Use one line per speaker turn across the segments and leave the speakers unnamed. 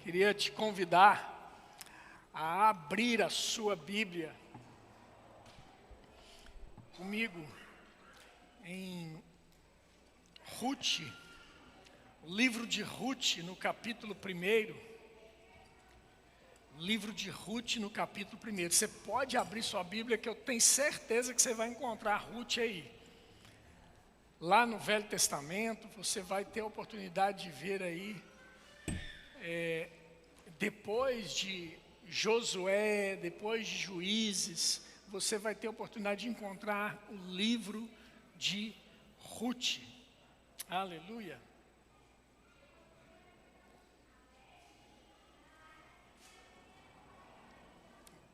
Queria te convidar a abrir a sua Bíblia comigo em Ruth, o livro de Ruth, no capítulo 1. Livro de Ruth, no capítulo 1. Você pode abrir sua Bíblia, que eu tenho certeza que você vai encontrar Ruth aí. Lá no Velho Testamento, você vai ter a oportunidade de ver aí, depois de Josué, depois de Juízes, você vai ter a oportunidade de encontrar o livro de Ruth. Aleluia.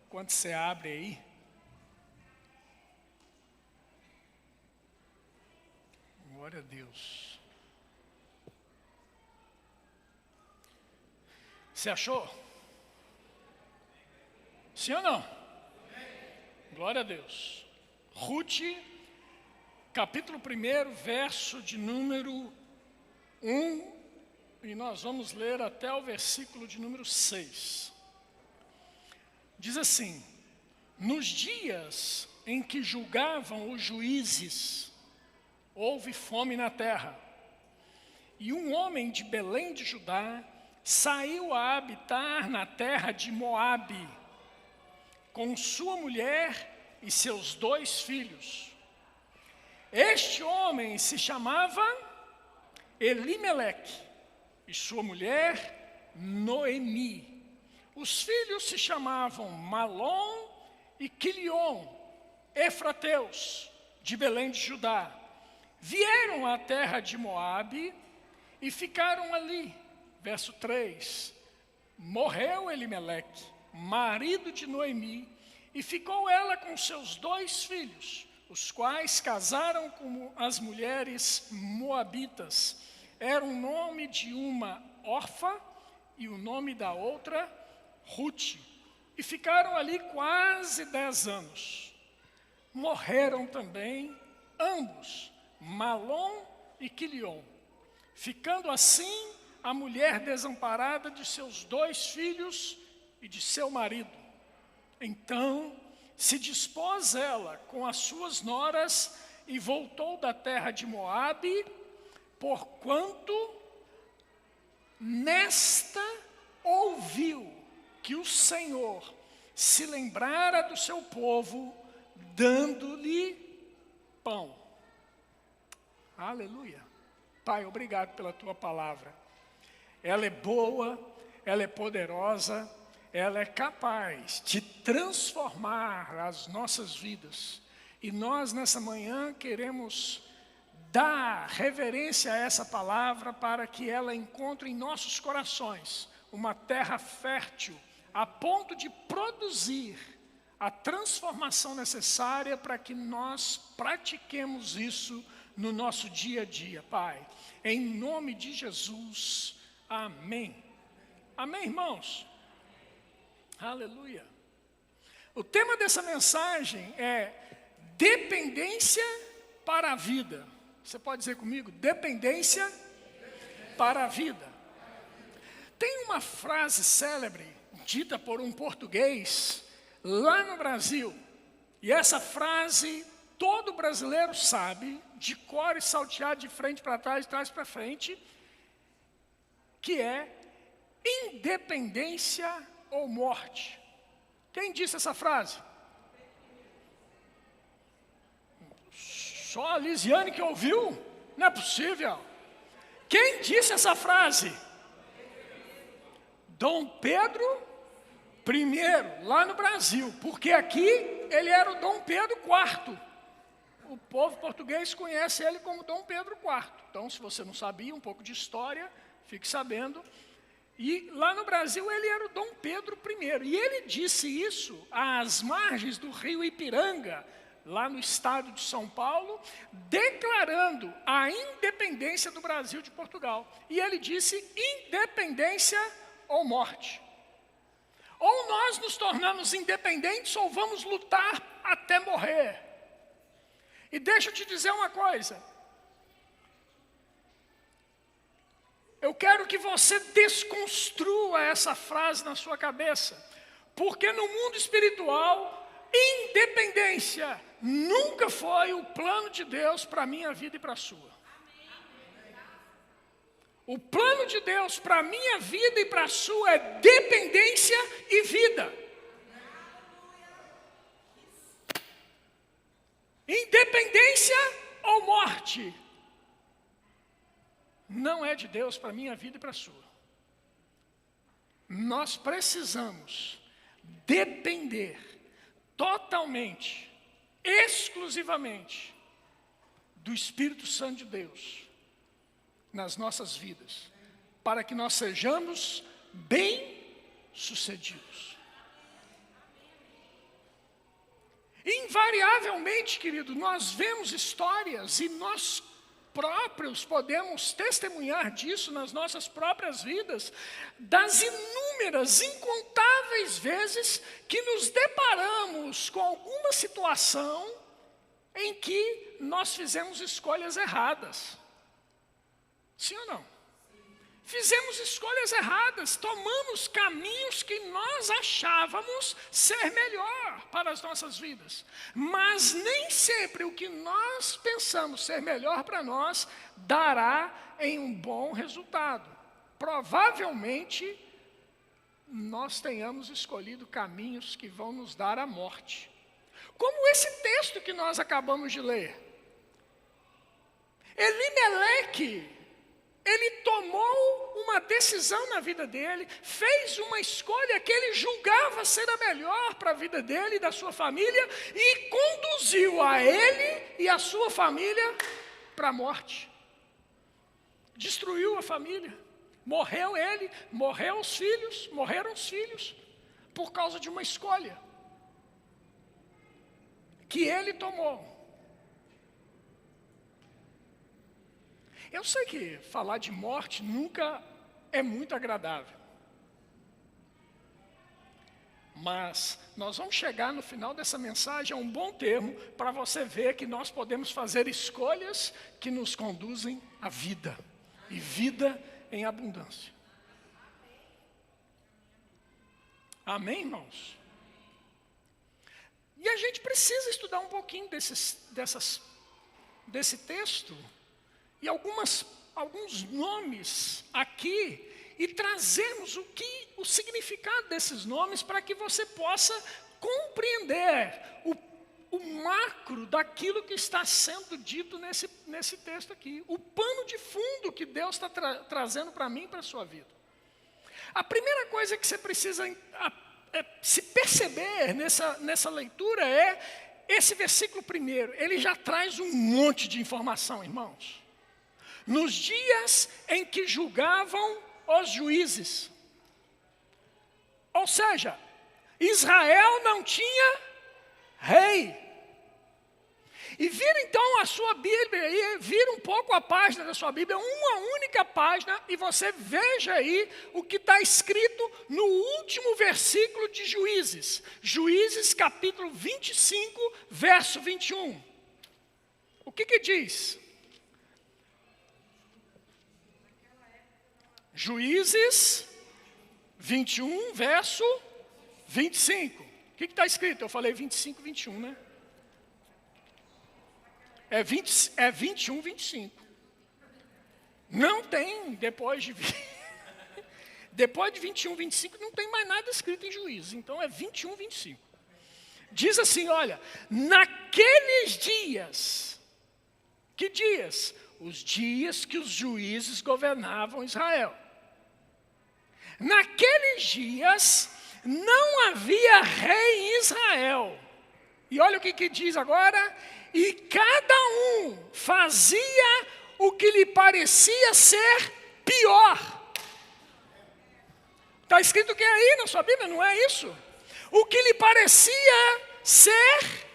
Quando você abre aí, glória a Deus. Você achou? Sim ou não? Glória a Deus. Ruth, capítulo 1, verso de número 1, e nós vamos ler até o versículo de número 6. Diz assim: nos dias em que julgavam os juízes, houve fome na terra, e um homem de Belém de Judá saiu a habitar na terra de Moabe, com sua mulher e seus 2 filhos. Este homem se chamava Elimeleque, e sua mulher Noemi. Os filhos se chamavam Malom e Quilion, efrateus, de Belém de Judá. Vieram à terra de Moabe e ficaram ali. Verso 3. Morreu Elimeleque, marido de Noemi, e ficou ela com seus 2 filhos, os quais casaram com as mulheres moabitas. Era o nome de uma Orfa e o nome da outra Ruth. E ficaram ali quase 10 anos. Morreram também ambos, Malom e Quilion, ficando assim a mulher desamparada de seus 2 filhos e de seu marido. Então se dispôs ela com as suas noras e voltou da terra de Moabe, porquanto nesta ouviu que o Senhor se lembrara do seu povo, dando-lhe pão. Aleluia. Pai, obrigado pela tua palavra. Ela é boa, ela é poderosa, ela é capaz de transformar as nossas vidas. E nós, nessa manhã, queremos dar reverência a essa palavra para que ela encontre em nossos corações uma terra fértil, a ponto de produzir a transformação necessária para que nós pratiquemos isso no nosso dia a dia, Pai. Em nome de Jesus, amém. Amém, irmãos? Aleluia. O tema dessa mensagem é dependência para a vida. Você pode dizer comigo? Dependência para a vida. Tem uma frase célebre, dita por um português, lá no Brasil. E essa frase todo brasileiro sabe, de cor e salteado, de frente para trás, de trás para frente, que é independência ou morte. Quem disse essa frase? Só a Lisiane que ouviu? Não é possível. Quem disse essa frase? Dom Pedro I, lá no Brasil. Porque aqui ele era o Dom Pedro IV. O povo português conhece ele como Dom Pedro IV. Então, se você não sabia um pouco de história, fique sabendo. E lá no Brasil ele era o Dom Pedro I. E ele disse isso às margens do rio Ipiranga, lá no estado de São Paulo, declarando a independência do Brasil de Portugal. E ele disse: independência ou morte. Ou nós nos tornamos independentes ou vamos lutar até morrer. E deixa eu te dizer uma coisa. Eu quero que você desconstrua essa frase na sua cabeça. Porque no mundo espiritual, independência nunca foi o plano de Deus para a minha vida e para a sua. O plano de Deus para a minha vida e para a sua é dependência e vida. Independência ou morte não é de Deus para a minha vida e para a sua. Nós precisamos depender totalmente, exclusivamente do Espírito Santo de Deus nas nossas vidas, para que nós sejamos bem-sucedidos. Invariavelmente, querido, nós vemos histórias e nós próprios podemos testemunhar disso nas nossas próprias vidas, das inúmeras, incontáveis vezes que nos deparamos com alguma situação em que nós fizemos escolhas erradas. Sim ou não? Fizemos escolhas erradas, tomamos caminhos que nós achávamos ser melhor para as nossas vidas. Mas nem sempre o que nós pensamos ser melhor para nós dará em um bom resultado. Provavelmente, nós tenhamos escolhido caminhos que vão nos dar a morte. Como esse texto que nós acabamos de ler. Elimeleque, ele tomou uma decisão na vida dele, fez uma escolha que ele julgava ser a melhor para a vida dele e da sua família, e conduziu a ele e a sua família para a morte. Destruiu a família, morreu ele, morreram os filhos, por causa de uma escolha que ele tomou. Eu sei que falar de morte nunca é muito agradável. Mas nós vamos chegar no final dessa mensagem a um bom termo para você ver que nós podemos fazer escolhas que nos conduzem à vida. E vida em abundância. Amém, irmãos? E a gente precisa estudar um pouquinho desse texto. E alguns nomes aqui, e trazemos o significado desses nomes para que você possa compreender o macro daquilo que está sendo dito nesse texto aqui. O pano de fundo que Deus está trazendo para mim e para a sua vida. A primeira coisa que você precisa se perceber nessa leitura é esse versículo primeiro. Ele já traz um monte de informação, irmãos. Nos dias em que julgavam os juízes. Ou seja, Israel não tinha rei. E vira então a sua Bíblia aí, vira um pouco a página da sua Bíblia, uma única página, e você veja aí o que está escrito no último versículo de Juízes. Juízes capítulo 25, verso 21. O que diz? Juízes 21, verso 25. O que está escrito? Eu falei 25, 21, né? É 21, 25. Não tem, depois de 21, 25, não tem mais nada escrito em Juízes. Então é 21, 25. Diz assim, olha, naqueles dias. Que dias? Os dias que os juízes governavam Israel. Naqueles dias, não havia rei em Israel. E olha o que diz agora. E cada um fazia o que lhe parecia ser pior. Está escrito que é aí na sua Bíblia, não é isso? O que lhe parecia ser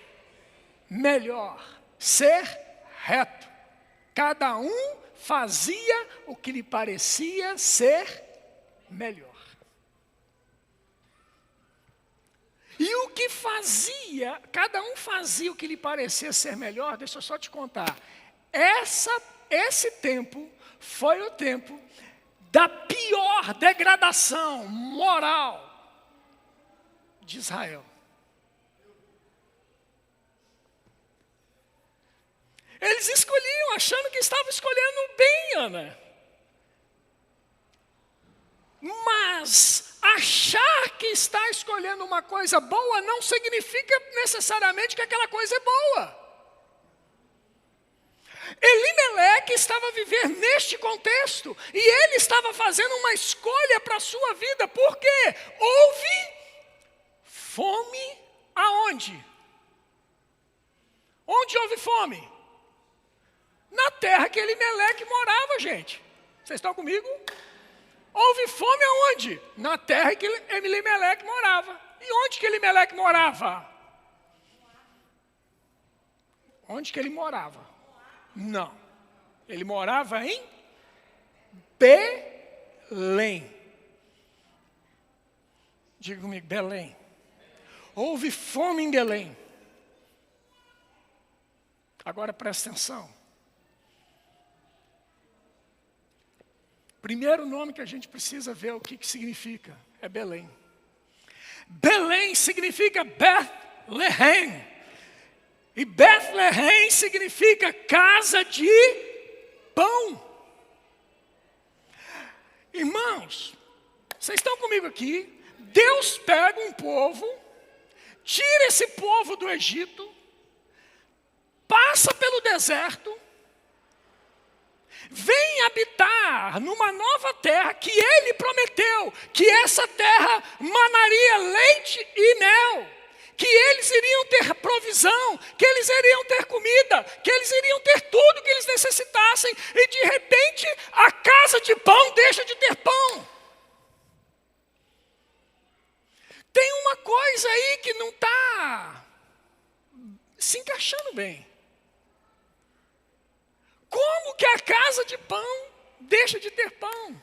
melhor, ser reto. Cada um fazia o que lhe parecia ser melhor. E o que fazia, cada um fazia o que lhe parecia ser melhor, deixa eu só te contar. Esse tempo foi o tempo da pior degradação moral de Israel. Eles escolhiam, achando que estavam escolhendo bem, Ana. Mas achar que está escolhendo uma coisa boa não significa necessariamente que aquela coisa é boa. Elimeleque estava vivendo neste contexto e ele estava fazendo uma escolha para a sua vida, porque houve fome aonde? Onde houve fome? Na terra que Elimeleque morava, gente. Vocês estão comigo? Houve fome aonde? Na terra que Elimeleque morava. E onde que Elimeleque morava? Onde que ele morava? Não. Ele morava em Belém. Diga comigo, Belém. Houve fome em Belém. Agora presta atenção. Primeiro nome que a gente precisa ver o que significa é Belém. Belém significa Bethlehem. E Bethlehem significa casa de pão. Irmãos, vocês estão comigo aqui? Deus pega um povo, tira esse povo do Egito, passa pelo deserto, vem habitar numa nova terra que Ele prometeu, que essa terra manaria leite e mel, que eles iriam ter provisão, que eles iriam ter comida, que eles iriam ter tudo que eles necessitassem, e de repente a casa de pão deixa de ter pão. Tem uma coisa aí que não está se encaixando bem. Como que a casa de pão deixa de ter pão?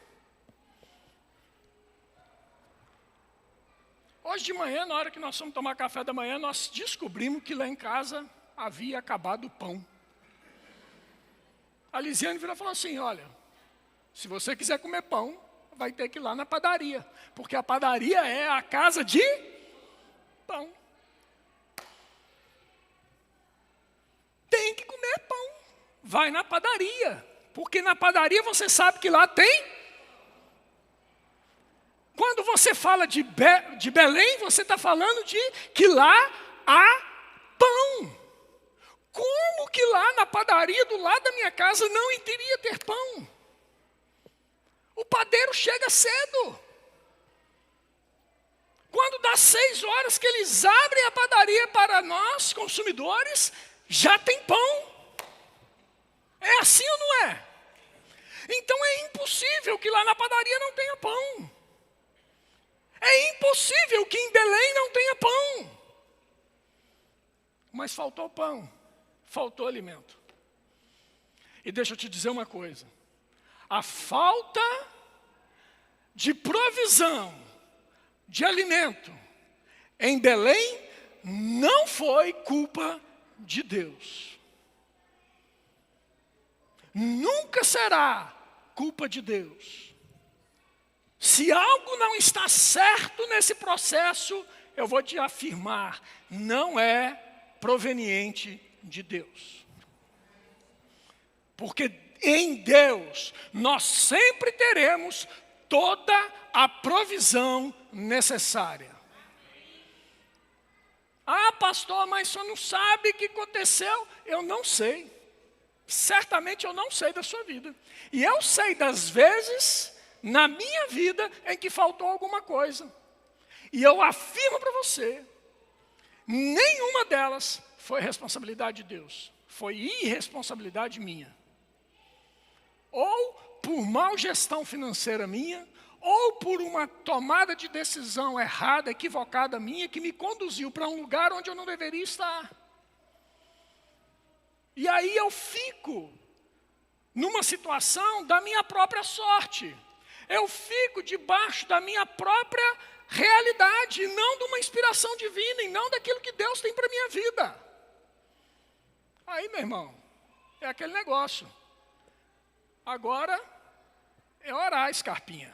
Hoje de manhã, na hora que nós fomos tomar café da manhã, nós descobrimos que lá em casa havia acabado o pão. A Lisiane virou e falou assim, olha, se você quiser comer pão, vai ter que ir lá na padaria, porque a padaria é a casa de pão. Tem que comer pão. Vai na padaria, porque na padaria você sabe que lá tem. Quando você fala de Belém, você está falando de que lá há pão. Como que lá na padaria do lado da minha casa não iria ter pão? O padeiro chega cedo. Quando dá 6 horas que eles abrem a padaria para nós, consumidores, já tem pão. É assim ou não é? Então é impossível que lá na padaria não tenha pão. É impossível que em Belém não tenha pão. Mas faltou pão, faltou alimento. E deixa eu te dizer uma coisa. A falta de provisão de alimento em Belém não foi culpa de Deus. Nunca será culpa de Deus. Se algo não está certo nesse processo, eu vou te afirmar, não é proveniente de Deus. Porque em Deus, nós sempre teremos toda a provisão necessária. Ah, pastor, mas o senhor não sabe o que aconteceu? Eu não sei. Certamente eu não sei da sua vida. E eu sei das vezes na minha vida em que faltou alguma coisa. E eu afirmo para você, nenhuma delas foi responsabilidade de Deus. Foi irresponsabilidade minha. Ou por mal gestão financeira minha, ou por uma tomada de decisão errada, equivocada minha, que me conduziu para um lugar onde eu não deveria estar. E aí eu fico numa situação da minha própria sorte. Eu fico debaixo da minha própria realidade, e não de uma inspiração divina, e não daquilo que Deus tem para a minha vida. Aí, meu irmão, é aquele negócio. Agora, É orar, Scarpinha.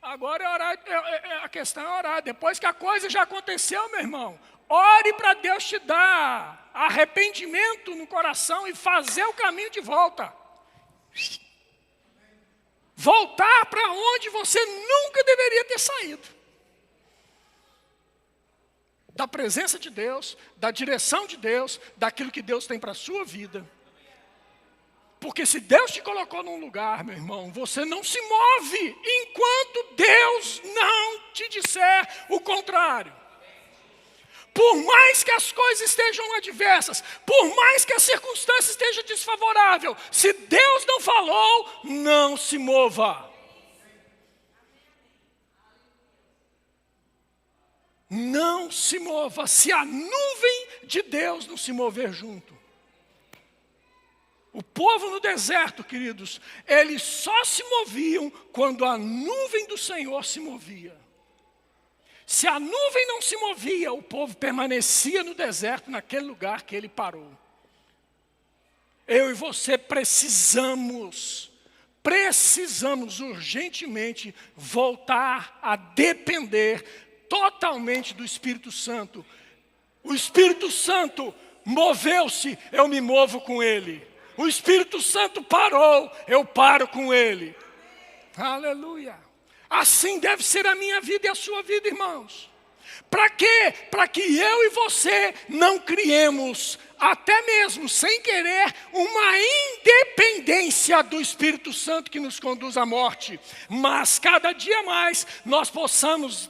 Agora é orar, a questão é orar. Depois que a coisa já aconteceu, meu irmão, ore para Deus te dar arrependimento no coração e fazer o caminho de volta. Voltar para onde você nunca deveria ter saído. Da presença de Deus, da direção de Deus, daquilo que Deus tem para a sua vida. Porque se Deus te colocou num lugar, meu irmão, você não se move enquanto Deus não te disser o contrário. Por mais que as coisas estejam adversas, por mais que a circunstância esteja desfavorável, se Deus não falou, não se mova. Não se mova, se a nuvem de Deus não se mover junto. O povo no deserto, queridos, eles só se moviam quando a nuvem do Senhor se movia. Se a nuvem não se movia, o povo permanecia no deserto, naquele lugar que ele parou. Eu e você precisamos urgentemente voltar a depender totalmente do Espírito Santo. O Espírito Santo moveu-se, eu me movo com ele. O Espírito Santo parou, eu paro com ele. Aleluia. Assim deve ser a minha vida e a sua vida, irmãos. Para quê? Para que eu e você não criemos, até mesmo sem querer, uma independência do Espírito Santo que nos conduz à morte. Mas cada dia mais nós possamos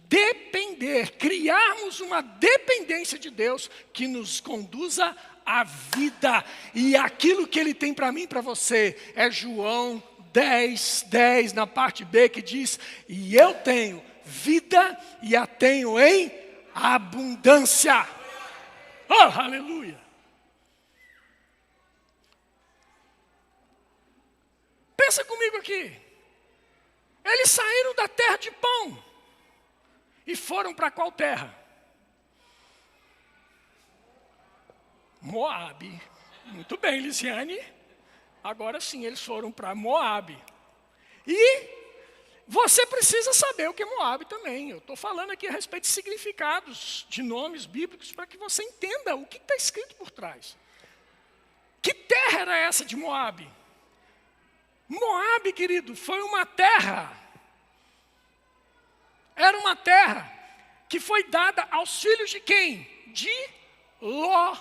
depender, criarmos uma dependência de Deus que nos conduza à vida. E aquilo que Ele tem para mim e para você é João 10:10, na parte B, que diz: e eu tenho vida e a tenho em abundância. Oh, aleluia! Pensa comigo aqui. Eles saíram da terra de pão e foram para qual terra? Moabe. Muito bem, Lisiane. Agora sim, eles foram para Moabe. E você precisa saber o que é Moabe também. Eu estou falando aqui a respeito de significados de nomes bíblicos para que você entenda o que está escrito por trás. Que terra era essa de Moabe? Moabe, querido, foi uma terra. Era uma terra que foi dada aos filhos de quem? De Ló.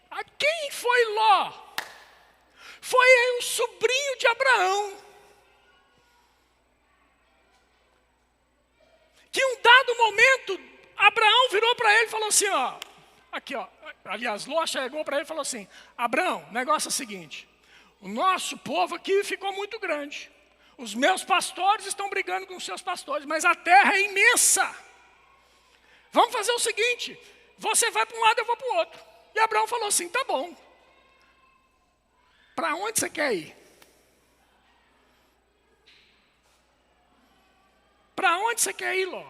A quem foi Ló? Foi o sobrinho de Abraão. Que um dado momento, Abraão virou para ele e falou assim, ó. Aqui, ó. Aliás, Ló chegou para ele e falou assim: Abraão, o negócio é o seguinte. O nosso povo aqui ficou muito grande. Os meus pastores estão brigando com os seus pastores, mas a terra é imensa. Vamos fazer o seguinte, você vai para um lado, eu vou para o outro. E Abraão falou assim, tá bom. Para onde você quer ir? Para onde você quer ir, Ló?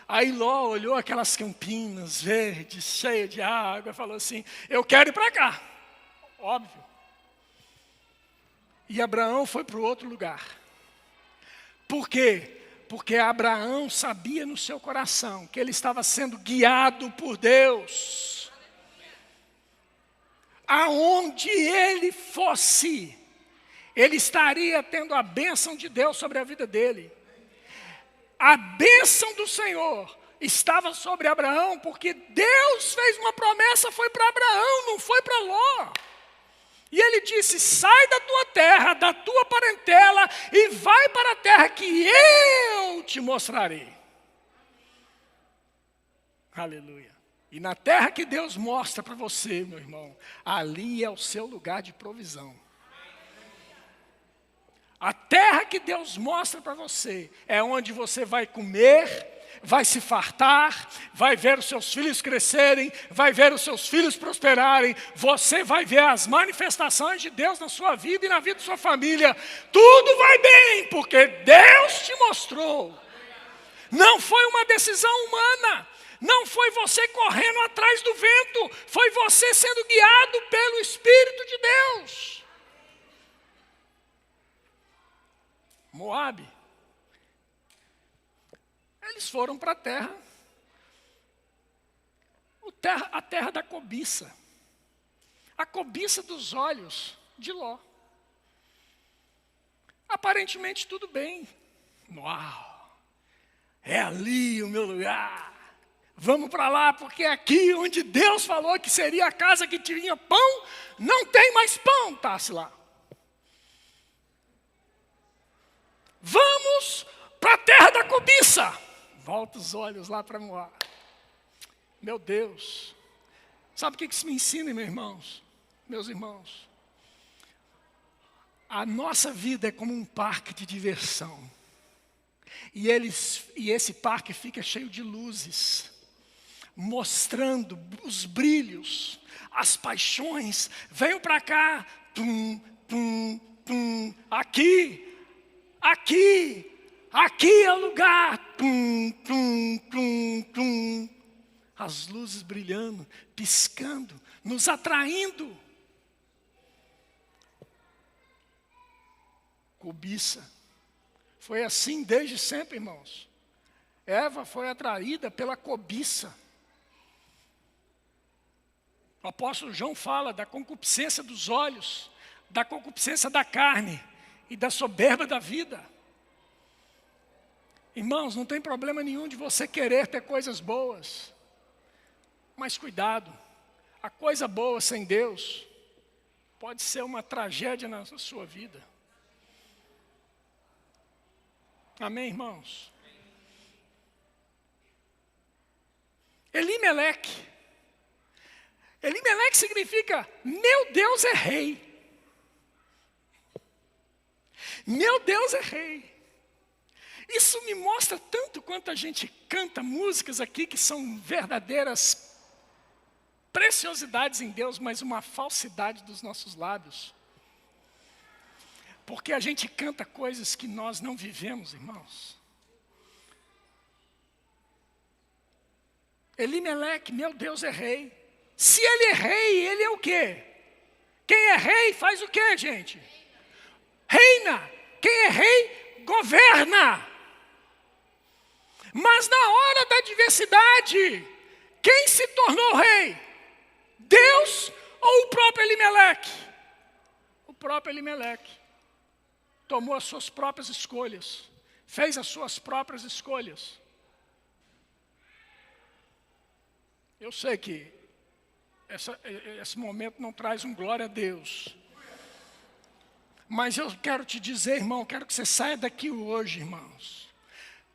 Aí Ló olhou aquelas campinas verdes, cheias de água, e falou assim, eu quero ir para cá. Óbvio. E Abraão foi para o outro lugar. Por quê? Porque Abraão sabia no seu coração que ele estava sendo guiado por Deus. Aonde ele fosse, ele estaria tendo a bênção de Deus sobre a vida dele. A bênção do Senhor estava sobre Abraão, porque Deus fez uma promessa, foi para Abraão, não foi para Ló. E ele disse, sai da tua terra, da tua parentela, e vai para a terra que eu te mostrarei. Aleluia. E na terra que Deus mostra para você, meu irmão, ali é o seu lugar de provisão. A terra que Deus mostra para você é onde você vai comer, vai se fartar, vai ver os seus filhos crescerem, vai ver os seus filhos prosperarem, você vai ver as manifestações de Deus na sua vida e na vida da sua família. Tudo vai bem, porque Deus te mostrou. Não foi uma decisão humana, Não foi você correndo atrás do vento, foi você sendo guiado pelo Espírito de Deus. Moabe, eles foram para a terra da cobiça. A cobiça dos olhos de Ló. Aparentemente tudo bem. Uau! É ali o meu lugar. Vamos para lá, porque é aqui onde Deus falou que seria a casa que tinha pão, não tem mais pão, está-se lá. Vamos para a terra da cobiça. Volta os olhos lá para Moab. Meu Deus. Sabe o que isso me ensina, meus irmãos? A nossa vida é como um parque de diversão. E esse parque fica cheio de luzes, mostrando os brilhos, as paixões. Venham para cá, tum, tum, tum, aqui é o lugar, tum, tum, tum, tum. As luzes brilhando, piscando, nos atraindo. Cobiça. Foi assim desde sempre, irmãos. Eva foi atraída pela cobiça. O apóstolo João fala da concupiscência dos olhos, da concupiscência da carne e da soberba da vida. Irmãos, não tem problema nenhum de você querer ter coisas boas. Mas cuidado, a coisa boa sem Deus pode ser uma tragédia na sua vida. Amém, irmãos? Elimeleque. Elimeleque significa, meu Deus é rei. Meu Deus é rei. Isso me mostra tanto quanto a gente canta músicas aqui que são verdadeiras preciosidades em Deus, mas uma falsidade dos nossos lábios. Porque a gente canta coisas que nós não vivemos, irmãos. Elimeleque, meu Deus é rei. Se ele é rei, ele é o quê? Quem é rei faz o quê, gente? Reina. Quem é rei, governa. Mas na hora da adversidade, quem se tornou rei? Deus ou o próprio Elimeleque? O próprio Elimeleque tomou as suas próprias escolhas, fez as suas próprias escolhas. Eu sei que esse momento não traz um glória a Deus. Mas eu quero te dizer, irmão, eu quero que você saia daqui hoje, irmãos,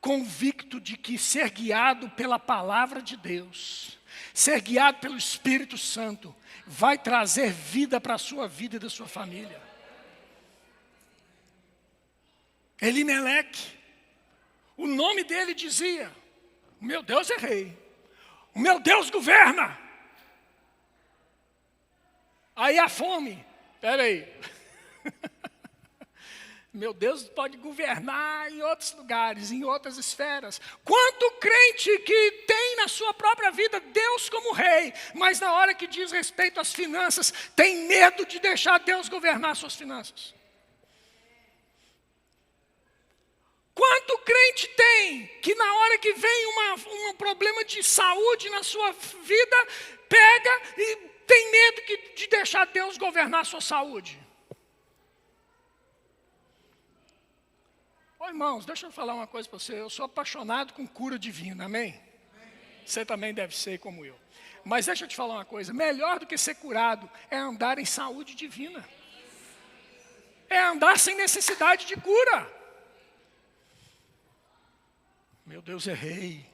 convicto de que ser guiado pela palavra de Deus, ser guiado pelo Espírito Santo, vai trazer vida para a sua vida e da sua família. Elimeleque, o nome dele dizia, o meu Deus é rei, o meu Deus governa. Aí a fome, espera aí. Meu Deus pode governar em outros lugares, em outras esferas. Quanto crente que tem na sua própria vida Deus como rei, mas na hora que diz respeito às finanças, tem medo de deixar Deus governar suas finanças. Quanto crente tem que na hora que vem um problema de saúde na sua vida, pega e tem medo de deixar Deus governar a sua saúde? Ô irmãos, deixa eu falar uma coisa para você. Eu sou apaixonado com cura divina, amém? Você também deve ser como eu. Mas deixa eu te falar uma coisa. Melhor do que ser curado é andar em saúde divina. É andar sem necessidade de cura. Meu Deus é rei.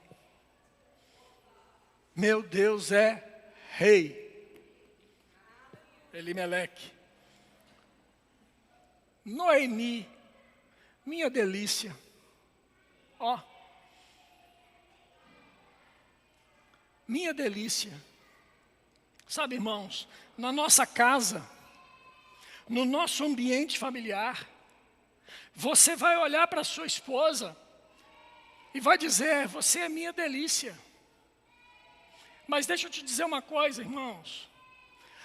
Meu Deus é rei. Elimeleque. Noemi, minha delícia. Ó. Minha delícia. Sabe, irmãos, na nossa casa, no nosso ambiente familiar, você vai olhar para sua esposa e vai dizer, você é minha delícia. Mas deixa eu te dizer uma coisa, irmãos.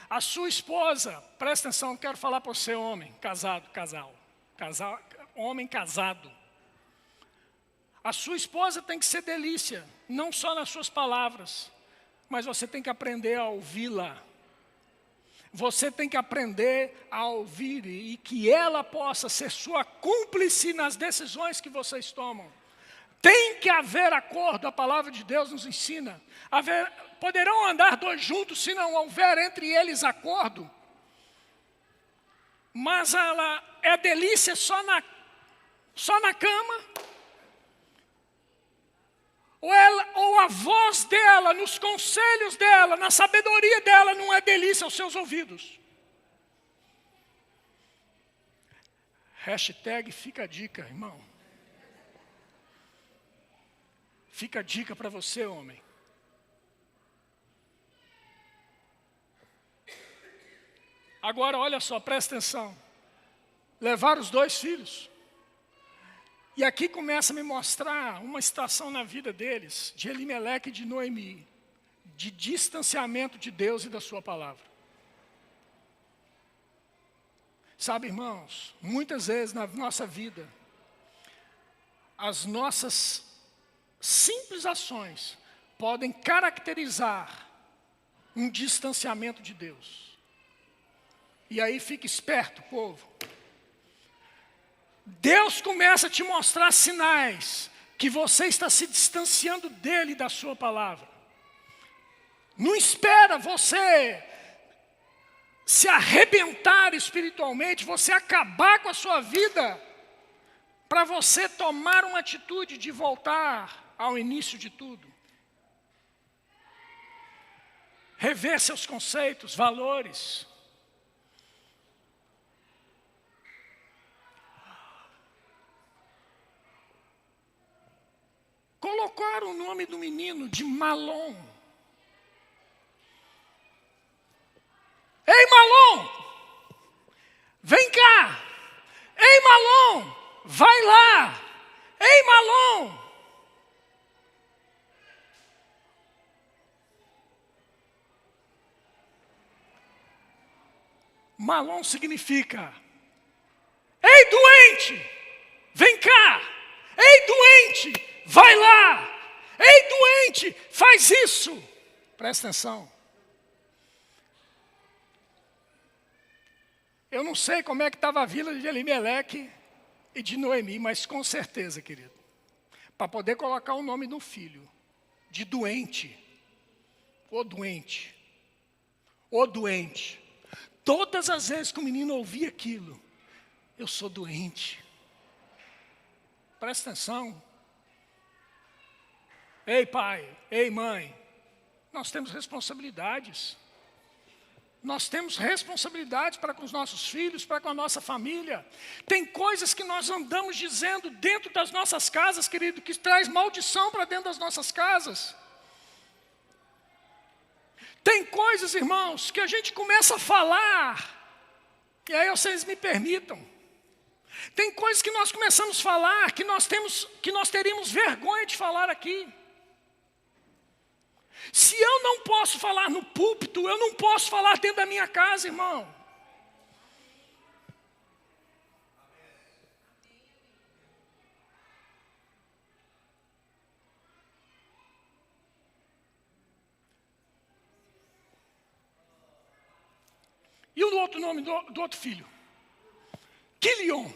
A sua esposa, presta atenção, quero falar para você, homem, homem casado. A sua esposa tem que ser delícia, não só nas suas palavras, mas você tem que aprender a ouvi-la. Você tem que aprender a ouvir e que ela possa ser sua cúmplice nas decisões que vocês tomam. Tem que haver acordo, a palavra de Deus nos ensina. Poderão andar dois juntos se não houver entre eles acordo. Mas ela é delícia só na cama. Ou a voz dela, nos conselhos dela, na sabedoria dela, não é delícia aos seus ouvidos. Hashtag fica a dica, irmão. Fica a dica para você, homem. Agora, olha só, presta atenção. Levar os dois filhos. E aqui começa a me mostrar uma situação na vida deles, de Elimeleque e de Noemi, de distanciamento de Deus e da sua palavra. Sabe, irmãos, muitas vezes na nossa vida, as nossas simples ações podem caracterizar um distanciamento de Deus. E aí fique esperto, povo. Deus começa a te mostrar sinais que você está se distanciando dele e da sua palavra. Não espera você se arrebentar espiritualmente, você acabar com a sua vida, para você tomar uma atitude de voltar ao início de tudo. Rever seus conceitos, valores. Colocaram o nome do menino de Malom. Ei, Malom! Vem cá! Ei, Malom! Vai lá! Ei, Malom! Malom significa: ei, doente! Vem cá! Ei, doente! Vai lá! Ei, doente, faz isso! Presta atenção. Eu não sei como é que estava a vila de Elimeleque e de Noemi, mas com certeza, querido, para poder colocar o nome do filho, de doente, o doente, o doente. Todas as vezes que o menino ouvia aquilo, eu sou doente. Presta atenção. Ei, pai, ei, mãe, nós temos responsabilidades. Nós temos responsabilidades para com os nossos filhos, para com a nossa família. Tem coisas que nós andamos dizendo dentro das nossas casas, querido, que traz maldição para dentro das nossas casas. Tem coisas, irmãos, que a gente começa a falar, e aí vocês me permitam. Tem coisas que nós começamos a falar, que nós teríamos vergonha de falar aqui. Se eu não posso falar no púlpito, eu não posso falar dentro da minha casa, irmão. E o outro nome do outro filho? Quilion.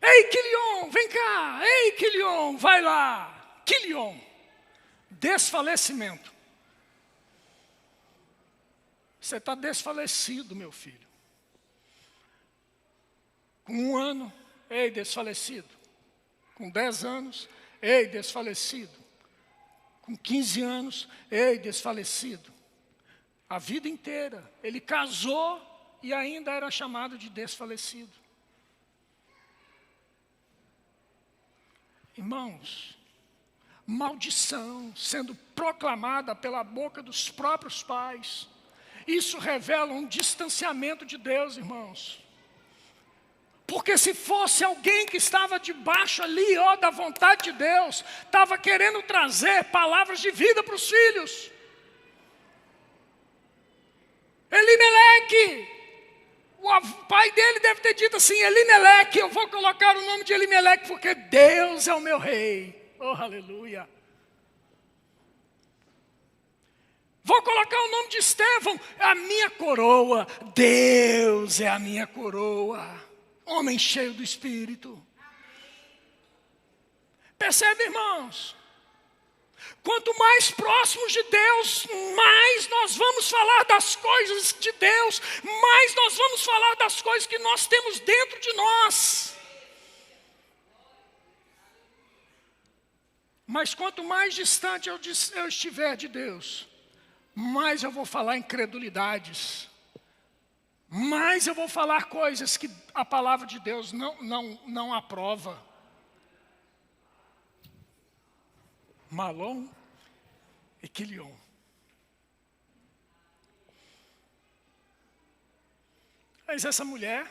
Ei, Quilion, vem cá. Ei, Quilion, vai lá. Quilion. Desfalecimento. Você está desfalecido, meu filho. Com 1 ano, ei, desfalecido. Com 10 anos, ei, desfalecido. Com 15 anos, ei, desfalecido. A vida inteira. Ele casou e ainda era chamado de desfalecido. Irmãos, maldição sendo proclamada pela boca dos próprios pais. Isso revela um distanciamento de Deus, irmãos. Porque se fosse alguém que estava debaixo ali, ó, da vontade de Deus, estava querendo trazer palavras de vida para os filhos. Elimeleque, o pai dele deve ter dito assim: Elimeleque, eu vou colocar o nome de Elimeleque porque Deus é o meu rei. Oh, aleluia. Vou colocar o nome de Estevão, a minha coroa. Deus é a minha coroa. Homem cheio do Espírito. Percebe, irmãos? Quanto mais próximos de Deus, mais nós vamos falar das coisas de Deus, mais nós vamos falar das coisas que nós temos dentro de nós. Mas quanto mais distante eu estiver de Deus, mais eu vou falar incredulidades, mais eu vou falar coisas que a palavra de Deus não aprova. Malom e Quilion. Mas essa mulher,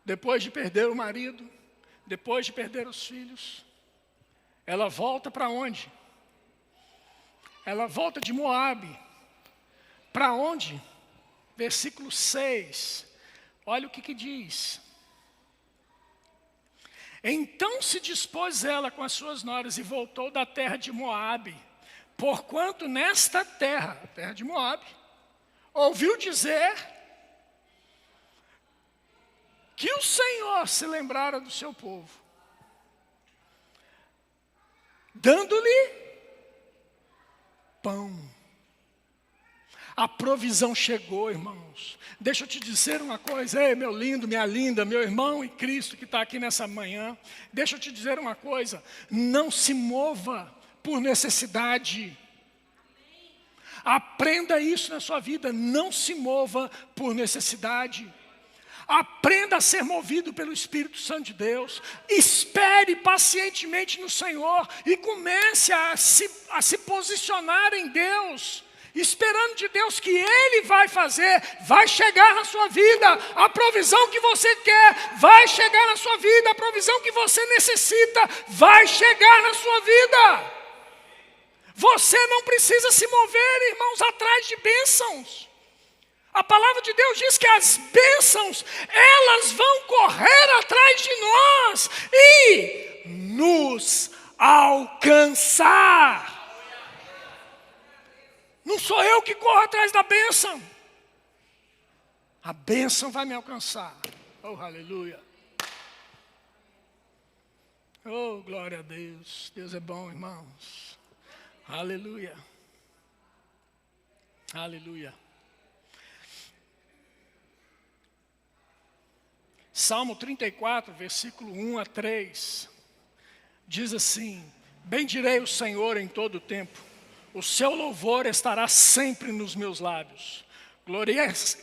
depois de perder o marido, depois de perder os filhos, ela volta para onde? Ela volta de Moabe. Para onde? Versículo 6. Olha o que diz. Então se dispôs ela com as suas noras e voltou da terra de Moabe, porquanto nesta terra, a terra de Moabe, ouviu dizer que o Senhor se lembrara do seu povo, dando-lhe pão. A provisão chegou, irmãos. Deixa eu te dizer uma coisa. Ei, meu lindo, minha linda, meu irmão em Cristo que está aqui nessa manhã. Deixa eu te dizer uma coisa. Não se mova por necessidade. Aprenda isso na sua vida. Não se mova por necessidade. Aprenda a ser movido pelo Espírito Santo de Deus. Espere pacientemente no Senhor e comece a se posicionar em Deus, esperando de Deus que Ele vai fazer, vai chegar na sua vida. A provisão que você quer vai chegar na sua vida. A provisão que você necessita vai chegar na sua vida. Você não precisa se mover, irmãos, atrás de bênçãos. A palavra de Deus diz que as bênçãos, elas vão correr atrás de nós e nos alcançar. Não sou eu que corro atrás da bênção. A bênção vai me alcançar. Oh, aleluia. Oh, glória a Deus. Deus é bom, irmãos. Aleluia. Aleluia. Salmo 34, versículo 1 a 3. Diz assim: bendirei o Senhor em todo o tempo. O seu louvor estará sempre nos meus lábios.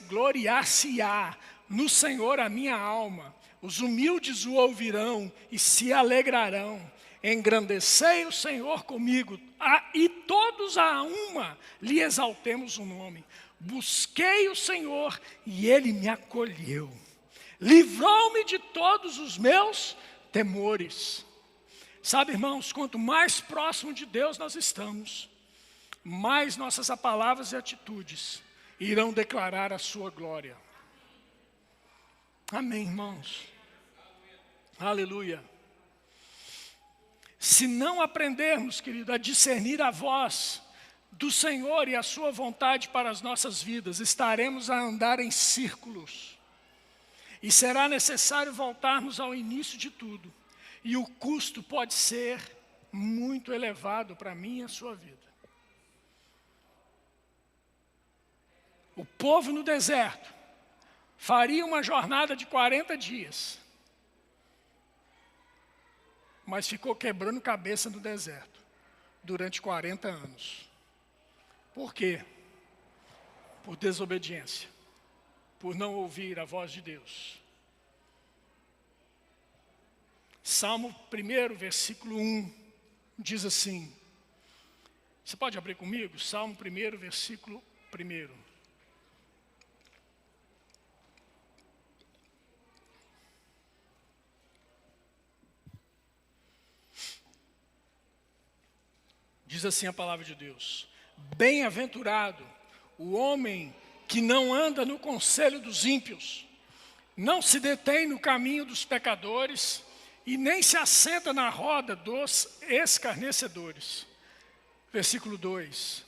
Gloriar-se-á no Senhor a minha alma. Os humildes o ouvirão e se alegrarão. Engrandecei o Senhor comigo, e todos a uma lhe exaltemos o nome. Busquei o Senhor e Ele me acolheu. Livrou-me de todos os meus temores. Sabe, irmãos, quanto mais próximo de Deus nós estamos, mais nossas palavras e atitudes irão declarar a sua glória. Amém, irmãos? Aleluia. Se não aprendermos, querido, a discernir a voz do Senhor e a sua vontade para as nossas vidas, estaremos a andar em círculos. E será necessário voltarmos ao início de tudo. E o custo pode ser muito elevado para mim e a sua vida. O povo no deserto faria uma jornada de 40 dias, mas ficou quebrando cabeça no deserto durante 40 anos. Por quê? Por desobediência, por não ouvir a voz de Deus. Salmo 1, versículo 1, diz assim. Você pode abrir comigo? Salmo 1, versículo 1. Diz assim a palavra de Deus: bem-aventurado o homem que não anda no conselho dos ímpios, não se detém no caminho dos pecadores e nem se assenta na roda dos escarnecedores. Versículo 2: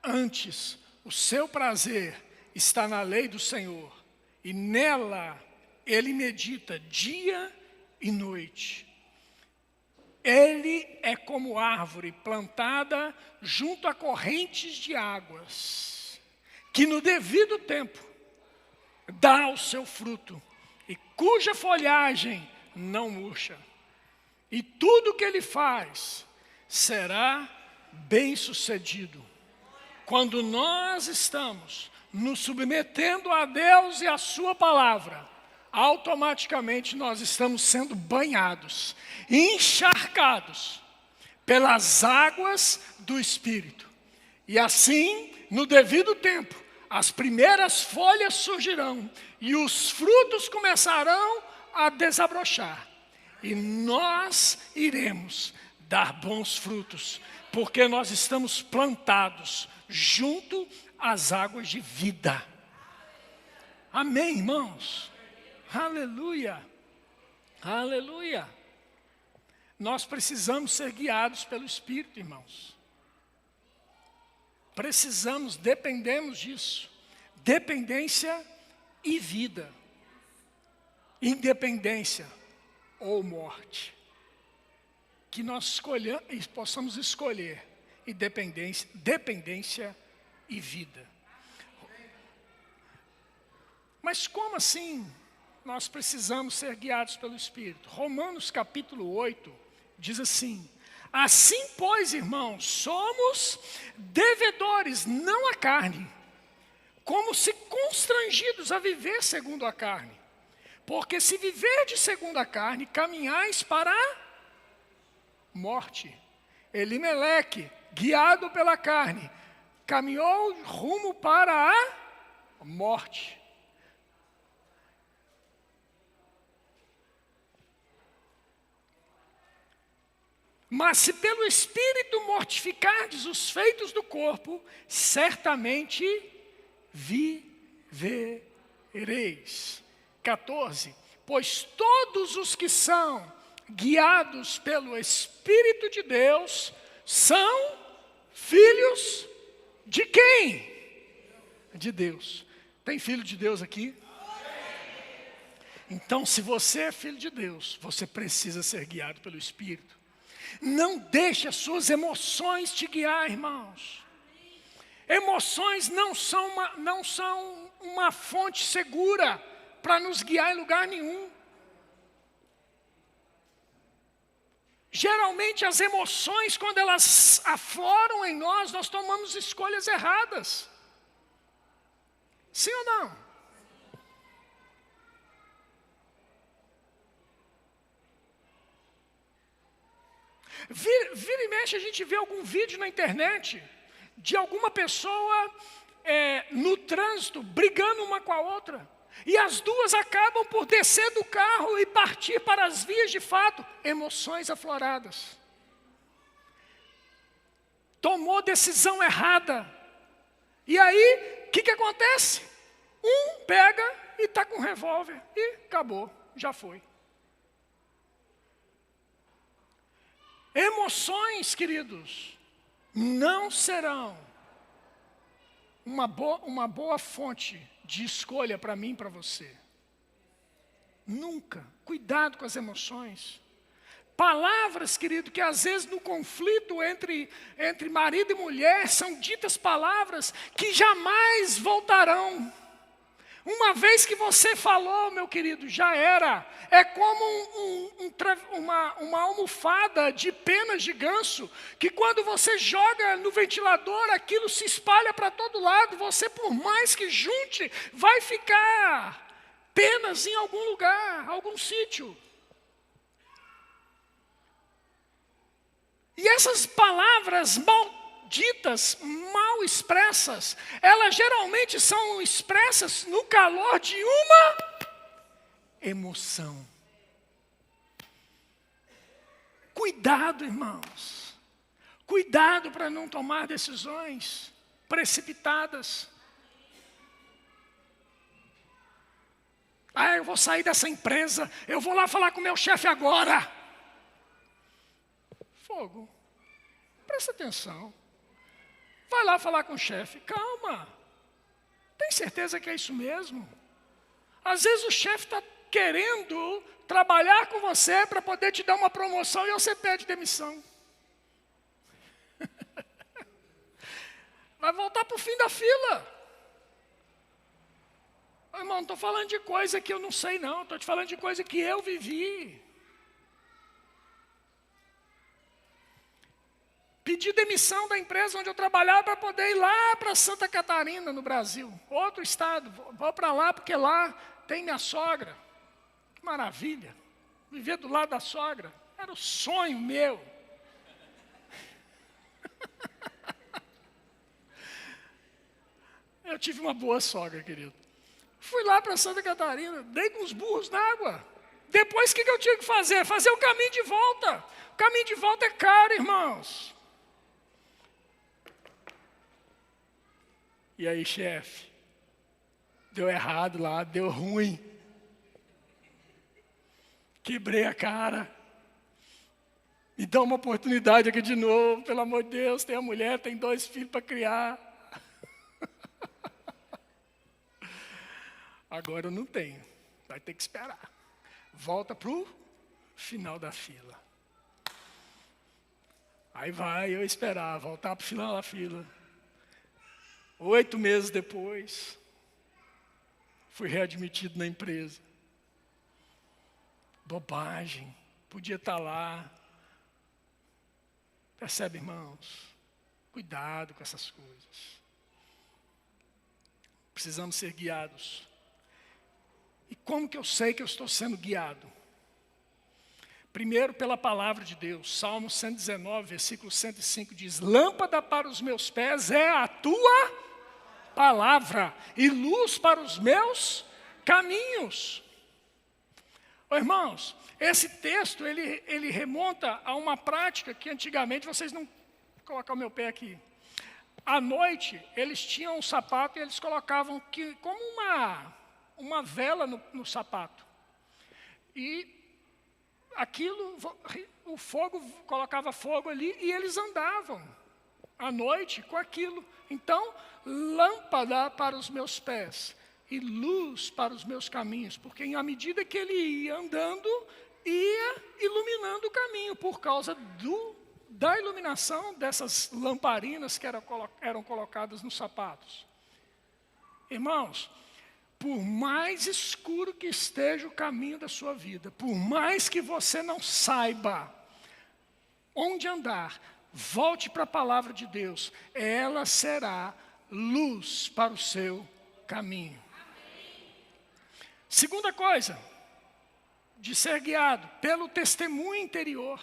antes o seu prazer está na lei do Senhor, e nela ele medita dia e noite. Ele é como árvore plantada junto a correntes de águas, que no devido tempo dá o seu fruto, e cuja folhagem não murcha. E tudo que ele faz será bem-sucedido. Quando nós estamos nos submetendo a Deus e a sua palavra, automaticamente nós estamos sendo banhados, encharcados pelas águas do Espírito. E assim, no devido tempo, as primeiras folhas surgirão e os frutos começarão a desabrochar. E nós iremos dar bons frutos, porque nós estamos plantados junto às águas de vida. Amém, irmãos? Aleluia, aleluia. Nós precisamos ser guiados pelo Espírito, irmãos. Precisamos, dependemos disso. Dependência e vida. Independência ou morte. Que nós possamos escolher dependência e vida. Mas como assim nós precisamos ser guiados pelo Espírito? Romanos capítulo 8 diz assim: assim, pois, irmãos, somos devedores, não à carne, como se constrangidos a viver segundo a carne. Porque se viverdes segundo a carne, caminhais para a morte. Elimeleque, guiado pela carne, caminhou rumo para a morte. Mas se pelo Espírito mortificardes os feitos do corpo, certamente vivereis. 14. Pois todos os que são guiados pelo Espírito de Deus são filhos de quem? De Deus. Tem filho de Deus aqui? Então, se você é filho de Deus, você precisa ser guiado pelo Espírito. Não deixe as suas emoções te guiar, irmãos. Emoções não são uma fonte segura para nos guiar em lugar nenhum. Geralmente as emoções, quando elas afloram em nós tomamos escolhas erradas. Sim ou não? Vira e mexe, a gente vê algum vídeo na internet de alguma pessoa no trânsito, brigando uma com a outra. E as duas acabam por descer do carro e partir para as vias de fato. Emoções afloradas. Tomou decisão errada. E aí, o que acontece? Um pega e está com um revólver. E acabou, já foi. Emoções, queridos, não serão uma boa fonte de escolha para mim e para você. Nunca. Cuidado com as emoções. Palavras, querido, que às vezes no conflito entre marido e mulher são ditas palavras que jamais voltarão. Uma vez que você falou, meu querido, já era. É como uma almofada de penas de ganso, que quando você joga no ventilador, aquilo se espalha para todo lado. Você, por mais que junte, vai ficar penas em algum lugar, algum sítio. E essas palavras malditas, mal expressas, elas geralmente são expressas no calor de uma emoção. Cuidado, irmãos, Cuidado para não tomar decisões precipitadas. Eu vou sair dessa empresa, eu vou lá falar com o meu chefe agora. Fogo. Presta atenção. Vai lá falar com o chefe. Calma. Tem certeza que é isso mesmo? Às vezes o chefe está querendo trabalhar com você para poder te dar uma promoção e você pede demissão. Vai voltar para o fim da fila. Irmão, não estou falando de coisa que eu não sei não. Estou te falando de coisa que eu vivi. Pedi demissão da empresa onde eu trabalhava para poder ir lá para Santa Catarina, no Brasil. Outro estado. Vou para lá porque lá tem minha sogra. Que maravilha. Viver do lado da sogra. Era o sonho meu. Eu tive uma boa sogra, querido. Fui lá para Santa Catarina, dei com os burros na água. Depois, o que eu tinha que fazer? Fazer o caminho de volta. O caminho de volta é caro, irmãos. E aí, chefe? Deu errado lá, deu ruim. Quebrei a cara. Me dá uma oportunidade aqui de novo, pelo amor de Deus. Tem a mulher, tem 2 filhos para criar. Agora eu não tenho, vai ter que esperar. Volta para o final da fila. Aí vai eu esperar, voltar para o final da fila. 8 meses depois, fui readmitido na empresa. Bobagem, podia estar lá. Percebe, irmãos? Cuidado com essas coisas. Precisamos ser guiados. E como que eu sei que eu estou sendo guiado? Primeiro, pela palavra de Deus. Salmo 119, versículo 105 diz: lâmpada para os meus pés é a tua palavra e luz para os meus caminhos. Irmãos, esse texto, ele remonta a uma prática que antigamente, vocês não... Vou colocar o meu pé aqui. À noite, eles tinham um sapato e eles colocavam como uma vela no sapato. E aquilo, o fogo, colocava fogo ali e eles andavam à noite com aquilo. Então, lâmpada para os meus pés e luz para os meus caminhos, porque à medida que ele ia andando, ia iluminando o caminho, por causa da iluminação dessas lamparinas que eram colocadas nos sapatos. Irmãos, por mais escuro que esteja o caminho da sua vida, por mais que você não saiba onde andar, volte para a palavra de Deus. Ela será luz para o seu caminho. Segunda coisa, de ser guiado pelo testemunho interior.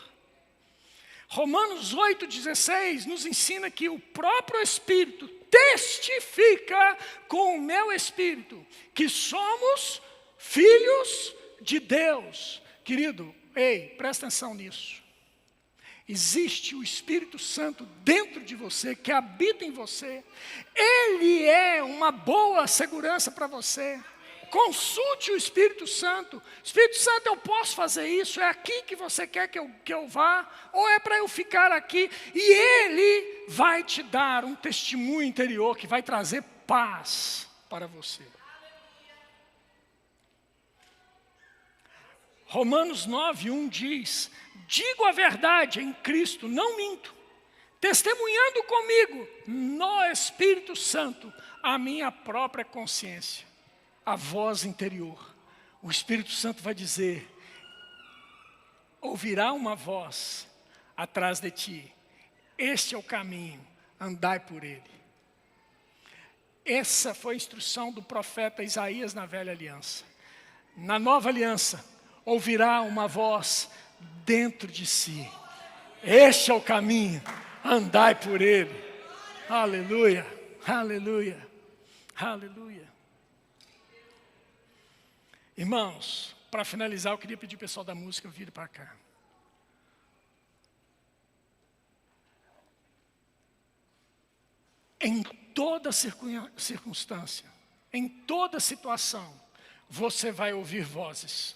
Romanos 8,16 nos ensina que o próprio Espírito testifica com o meu Espírito que somos filhos de Deus. Querido, presta atenção nisso. Existe o Espírito Santo dentro de você, que habita em você. Ele é uma boa segurança para você. Consulte o Espírito Santo. Espírito Santo, eu posso fazer isso? É aqui que você quer que eu vá? Ou é para eu ficar aqui? E Ele vai te dar um testemunho interior que vai trazer paz para você. Romanos 9:1 diz: digo a verdade em Cristo, não minto, testemunhando comigo no Espírito Santo a minha própria consciência. A voz interior, o Espírito Santo vai dizer, ouvirá uma voz atrás de ti, este é o caminho, andai por ele. Essa foi a instrução do profeta Isaías na velha aliança. Na nova aliança, ouvirá uma voz dentro de si, este é o caminho, andai por ele. Aleluia, aleluia, aleluia. Irmãos, para finalizar, eu queria pedir ao pessoal da música vir para cá. Em toda circunstância, em toda situação, você vai ouvir vozes.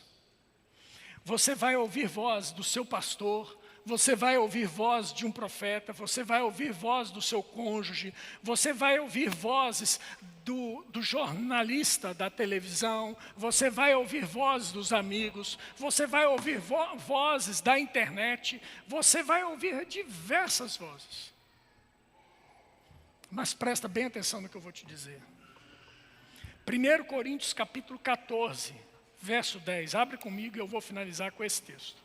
Você vai ouvir voz do seu pastor, você vai ouvir voz de um profeta, você vai ouvir voz do seu cônjuge, você vai ouvir vozes do jornalista da televisão, você vai ouvir vozes dos amigos, você vai ouvir vozes da internet, você vai ouvir diversas vozes. Mas presta bem atenção no que eu vou te dizer. 1 Coríntios capítulo 14, verso 10. Abre comigo e eu vou finalizar com esse texto.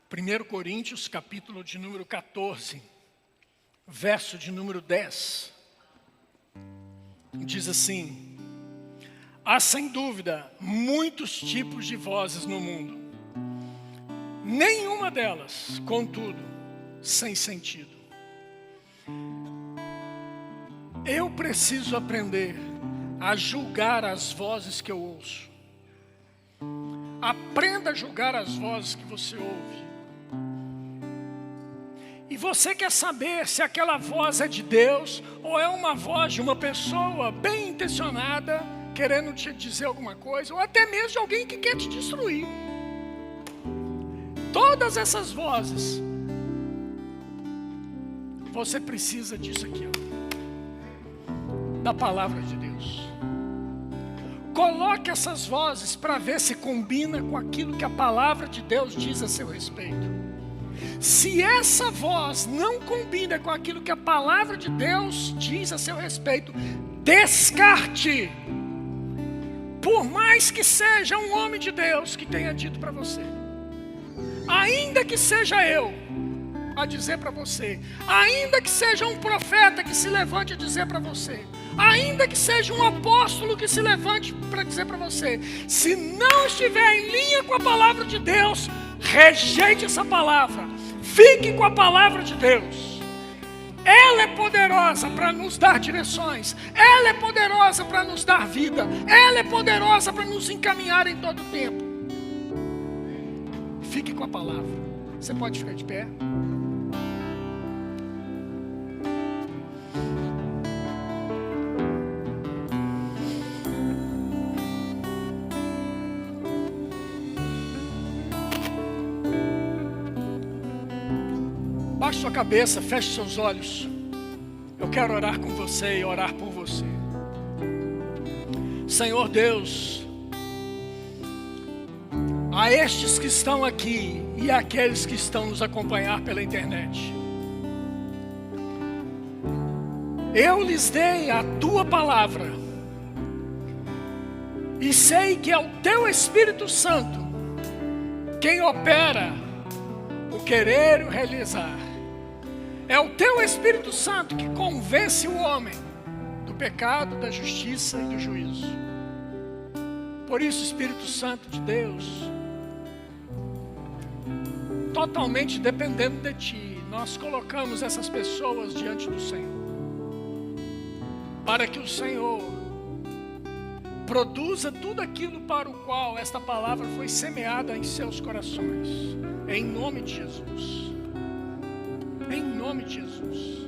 Primeiro Coríntios capítulo de número 14, verso de número 10. Diz assim: há sem dúvida muitos tipos de vozes no mundo. Nenhuma delas, contudo, sem sentido. Eu preciso aprender a julgar as vozes que eu ouço. Aprenda a julgar as vozes que você ouve. E você quer saber se aquela voz é de Deus ou é uma voz de uma pessoa bem intencionada, querendo te dizer alguma coisa, ou até mesmo de alguém que quer te destruir. Todas essas vozes, você precisa disso aqui, ó, da palavra de Deus. Coloque essas vozes para ver se combina com aquilo que a palavra de Deus diz a seu respeito. Se essa voz não combina com aquilo que a palavra de Deus diz a seu respeito, descarte. Por mais que seja um homem de Deus que tenha dito para você, ainda que seja eu a dizer para você, ainda que seja um profeta que se levante a dizer para você, ainda que seja um apóstolo que se levante para dizer para você, se não estiver em linha com a palavra de Deus, rejeite essa palavra, fique com a palavra de Deus. Ela é poderosa para nos dar direções, ela é poderosa para nos dar vida, ela é poderosa para nos encaminhar em todo o tempo. Fique com a palavra. Você pode ficar de pé? Baixe sua cabeça, feche seus olhos. Eu quero orar com você e orar por você. Senhor Deus, a estes que estão aqui e àqueles que estão nos acompanhar pela internet, eu lhes dei a tua palavra e sei que é o teu Espírito Santo quem opera o querer e o realizar. É o teu Espírito Santo que convence o homem do pecado, da justiça e do juízo. Por isso, Espírito Santo de Deus, totalmente dependendo de Ti, nós colocamos essas pessoas diante do Senhor, para que o Senhor produza tudo aquilo para o qual esta palavra foi semeada em seus corações, em nome de Jesus. Em nome de Jesus.